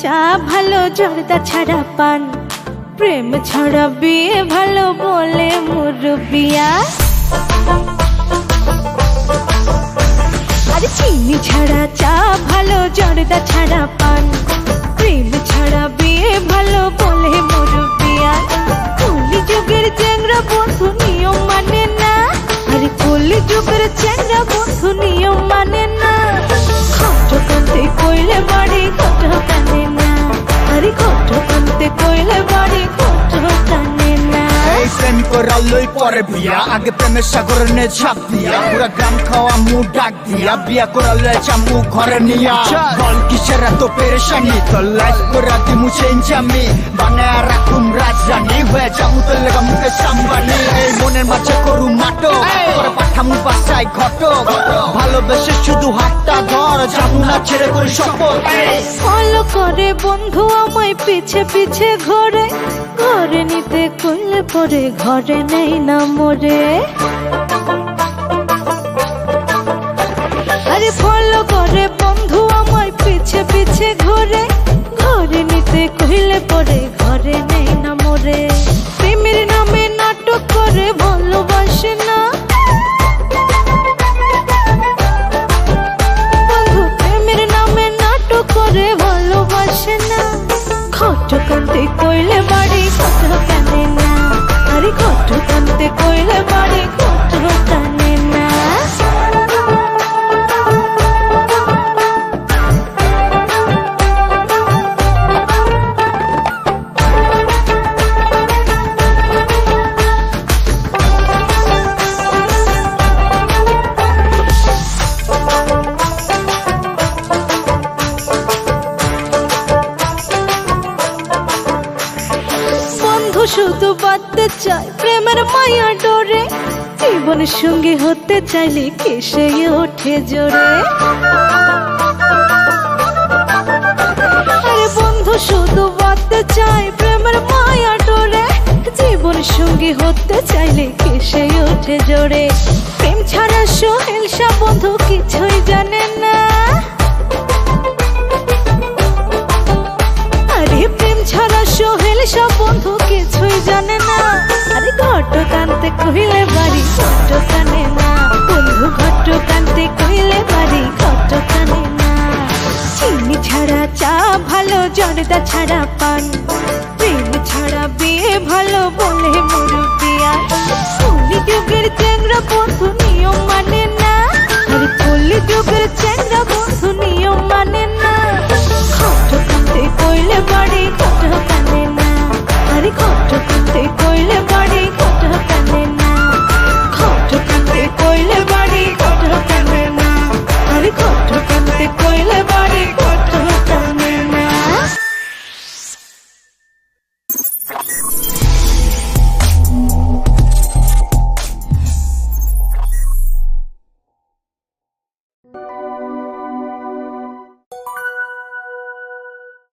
চা ভালো জর্দা ছাড়া পান, প্রেম ছাড়া বিয়ে ভালো বলে মুরব্বিয়া। আরে চিনি ছাড়া চা ভালো জর্দা ছাড়া পান, প্রেম ছাড়া বিয়ে ভালো বলে মুরব্বিয়া। কলি যুগের চ্যাংড়া বন্ধু নিয়ম মানে না, আরে কলি যুগের চ্যাংড়া বন্ধু নিয়ম মানে না। খট কান্তে কইলে বাড়ি খট টানে না, আরে খট কান্তে কইলে বাড়ি খট টানে না। এই প্রেম করালই পরে বিয়া, আগে প্রেমের সাগরে নে ঝাঁপ দিয়া, পুরা গ্রাম খাওয়া মুখ ডাক দিয়া, বিয়া করালে চামু ঘরে নিয়া। বল কিসের এত পেরেশানি, তোর লাইফ করা দিমু চেঞ্জ আমি, বানায়া রাখুম রাজধানী, হয়ে যাবো তোর লেগা মুখে সাম্বানি। এই মনের মাঝে করু নাটক, করে পাঠামু বাসায় ঘটক, ভালোবেসে শুধু হাতটা ধর, যাবো না ছেড়ে করি শপথ। ফলো করে বন্ধু আমায় পিছে পিছে ঘরে, ঘরে নিতে কইলে পরে ঘরে নেই না মোরে। আরে ফলো করে বন্ধু আমায় পিছে পিছে ঘরে, ঘরে নিতে কইলে পরে ঘরে নেই না মোরে। প্রেমের নামে নাটক করে ভালোবাসে না বন্ধু, প্রেমের নামে নাটক করে ভালোবাসে না। খট কান্তে কইলে বাড়ি খট টানে না, আরে খট কান্তে কইলে বাড়ি খট টানে না। বন্ধু শুধু বাঁধতে চায় প্রেমের মায়া ডোরে, জীবনের সঙ্গী হতে চাইলে কেসে ওঠে জোরে। আরে বন্ধু শুধু বাঁধতে চায় প্রেমের মায়া ডোরে, জীবনের সঙ্গী হতে চাইলে কেসে ওঠে জোরে। প্রেম ছাড়া সোহেল শাহ বন্ধু কিছুই জানে না, আরে প্রেম ছাড়া সোহেল শাহ বন্ধু কিছুই জানে না। আরে ঘট কান্তে কইলে বাড়ি ঘট টানে না বন্ধু, ঘট কান্তে কইলে বাড়ি ঘট টানে না। চিনি ছাড়া চা ভালো জর্দা ছাড়া পান, প্রেম ছাড়া বিয়ে ভালো বলে মুরব্বিয়া। কলি যুগের চ্যাংড়া বন্ধু নিয়ম মানে না, আরে কলি যুগের